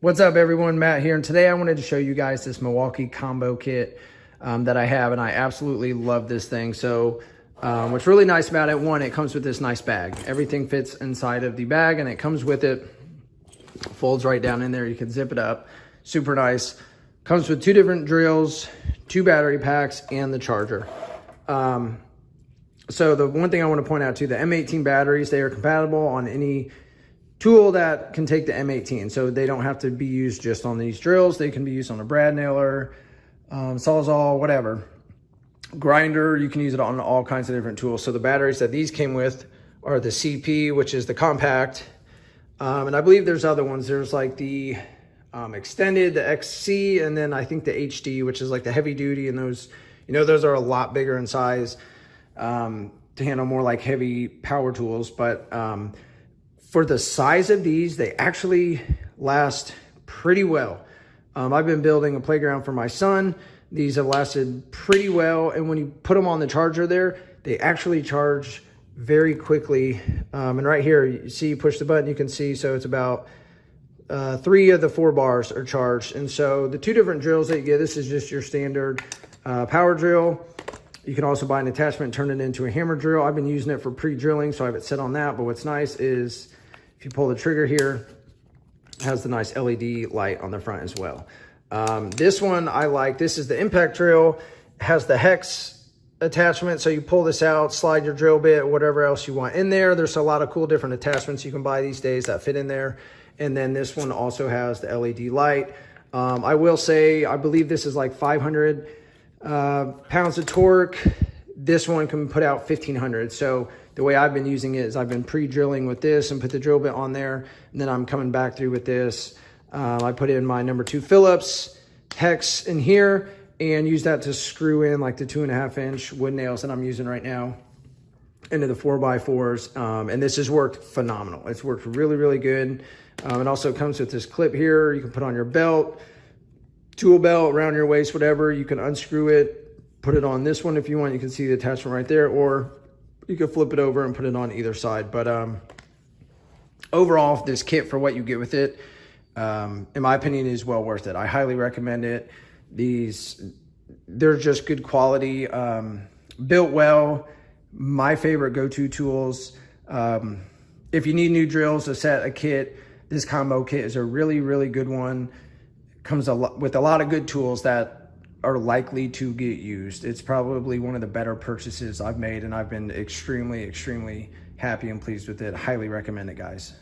What's up everyone, Matt here, and today I wanted to show you guys this Milwaukee combo kit that I have, and I absolutely love this thing. So what's really nice about it, one, it comes with this nice bag. Everything fits inside of the bag and it comes with it, folds right down in there. You can zip it up, super nice. Comes with two different drills, two battery packs, and the charger. So the one thing I want to point out too, the M18 batteries, they are compatible on any tool that can take the M18, so they don't have to be used just on these drills. They can be used on a brad nailer, sawzall, whatever. Grinder, you can use it on all kinds of different tools. So the batteries that these came with are the CP, which is the compact, and I believe there's other ones. There's like the extended, the XC, and then I think the HD, which is like the heavy duty, and those, you know, those are a lot bigger in size to handle more like heavy power tools. But for the size of these, they actually last pretty well. I've been building a playground for my son. These have lasted pretty well. And when you put them on the charger there, they actually charge very quickly. And right here, you see, you push the button, you can see, so it's about 3 of the 4 bars are charged. And so the two different drills that you get, this is just your standard power drill. You can also buy an attachment, turn it into a hammer drill. I've been using it for pre-drilling, so I have it set on that. But what's nice is if you pull the trigger here, it has the nice LED light on the front as well. This one I like. This is the impact drill. It has the hex attachment, so you pull this out, slide your drill bit, whatever else you want in there. There's a lot of cool different attachments you can buy these days that fit in there. And then this one also has the LED light. I will say, I believe this is like 500 pounds of torque. This one can put out 1500. So the way I've been using it is I've been pre-drilling with this and put the drill bit on there, and then I'm coming back through with this. I put in my number 2 Phillips hex in here and use that to screw in like the 2.5-inch wood nails that I'm using right now into the 4x4s. And this has worked phenomenal. It's worked really, really good. It also comes with this clip here. You can put on your belt, tool belt, around your waist, whatever. You can unscrew it, put it on this one if you want. You can see the attachment right there, or you can flip it over and put it on either side. But overall, this kit, for what you get with it, in my opinion, is well worth it. I highly recommend it. They're just good quality, built well. My favorite go-to tools. If you need new drills, a set, a kit, this combo kit is a really, really good one. Comes with a lot of good tools that are likely to get used. It's probably one of the better purchases I've made, and I've been extremely, extremely happy and pleased with it. Highly recommend it, guys.